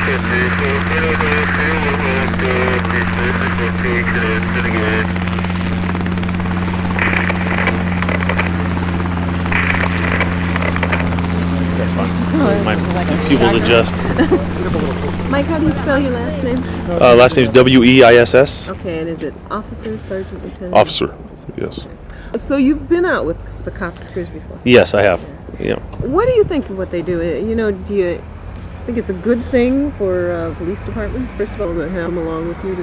That's fine. My pupils adjust. Mike, how do you spell your last name? Last name's W-E-I-S-S. Okay, and is it officer, sergeant, lieutenant? Officer, yes. So you've been out with the cops crews before? Yes, I have. Yeah. What do you think of what they do? You know, do you think it's a good thing for police departments, first of all, to have them along with you?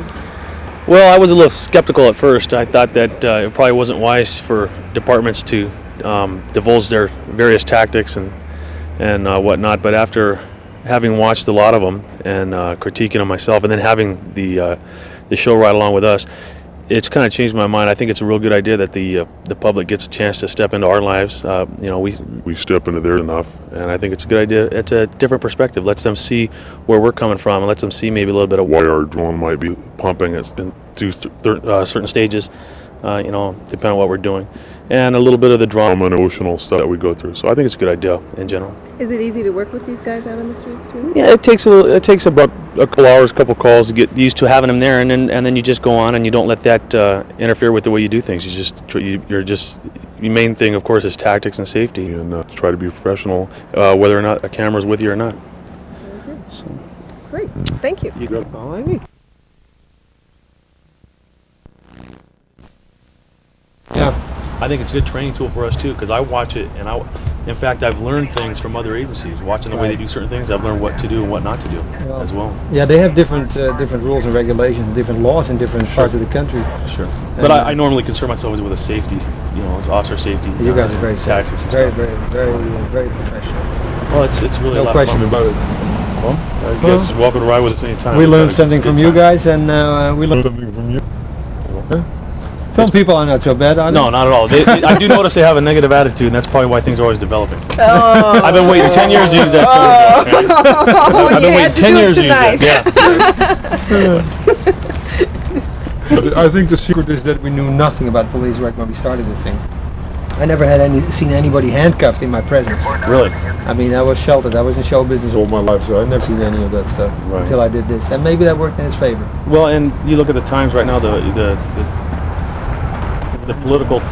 Well, I was a little skeptical at first. I thought that it probably wasn't wise for departments to divulge their various tactics and whatnot. But after having watched a lot of them and critiquing them myself, and then having the show right along with us, it's kind of changed my mind. I think it's a real good idea that the public gets a chance to step into our lives. You know, we step into theirs enough, and I think it's a good idea. It's a different perspective. Lets them see where we're coming from, and lets them see maybe a little bit of why our adrenaline might be pumping through certain stages. You know, depending on what we're doing, and a little bit of the drama and emotional stuff that we go through. So I think it's a good idea in general. Is it easy to work with these guys out on the streets too? Yeah, it takes about a couple hours, a couple calls to get used to having them there, and then you just go on and you don't let that interfere with the way you do things. Your main thing, of course, is tactics and safety, and try to be professional, whether or not a camera's with you or not. Okay. So. Great, thank you. That's all I need. Yeah. I think it's a good training tool for us too, because I watch it, and in fact, I've learned things from other agencies. Watching the way they do certain things, I've learned what to do and what not to do as well. Yeah, they have different rules and regulations, different laws in different parts of the country. Sure. But I normally concern myself with a safety, you know, as officer safety. You guys are very safe. Tactics and very, stuff. very professional. Well, it's really a No lot question of fun. about it. Well, you guys are welcome to ride with us anytime. We We've learned had a something good from you time. guys, and we learned something from you. Film people are not so bad, are they? No, not at all. I do notice they have a negative attitude, and that's probably why things are always developing. Oh. I've been waiting 10 years to use that film. I've been waiting 10 years to use it. Yeah. But I think the secret is that we knew nothing about police right when we started the thing. I never had seen anybody handcuffed in my presence. Really? I mean, I was sheltered. I was in show business all my life, so I never seen any of that stuff until I did this. And maybe that worked in his favor. Well, and you look at the times right now, the political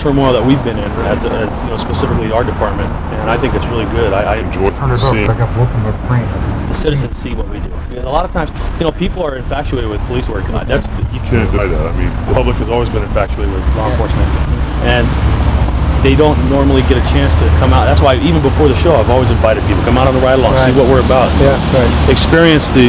turmoil that we've been in, as you know, specifically our department, and I think it's really good. I enjoy seeing the citizens see what we do, because a lot of times, you know, people are infatuated with police work. You Can't deny that. I mean, the public has always been infatuated with law enforcement, and they don't normally get a chance to come out. That's why even before the show, I've always invited people come out on the ride along, see what we're about. Yeah, right. Experience the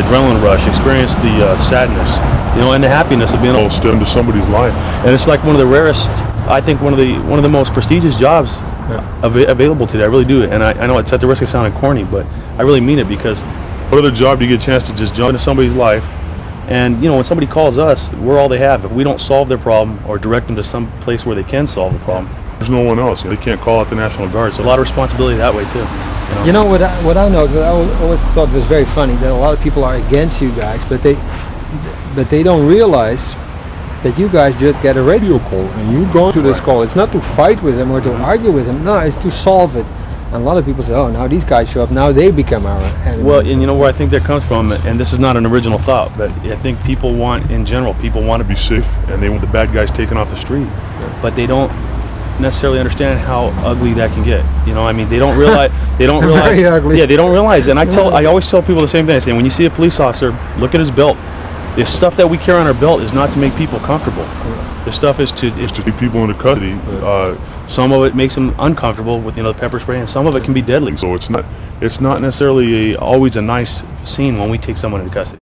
adrenaline rush, experience the sadness, you know, and the happiness of being able to step into somebody's life. And it's like one of the rarest, I think one of the most prestigious jobs available today. I really do. And I know it's at the risk of sounding corny, but I really mean it, because what other job do you get a chance to just jump into somebody's life? And you know, when somebody calls us, we're all they have. If we don't solve their problem or direct them to some place where they can solve the problem, there's no one else. They can't call out the National Guard. So a lot of responsibility that way too. You know what I know, what I always thought was very funny, that a lot of people are against you guys, but they don't realize that you guys just get a radio call and you go to this call. It's not to fight with them or to argue with them. No, it's to solve it. And a lot of people say, oh, now these guys show up, now they become our enemy. Well, and you know where I think that comes from, and this is not an original thought, but I think people want to be safe, and they want the bad guys taken off the street, but they don't necessarily understand how ugly that can get. You know, I mean, they don't realize. Very ugly. Yeah, they don't realize. And I always tell people the same thing. I say, when you see a police officer, look at his belt. The stuff that we carry on our belt is not to make people comfortable. The stuff is to keep people into custody. Some of it makes them uncomfortable with, you know, the pepper spray, and some of it can be deadly. So it's not necessarily always a nice scene when we take someone into custody.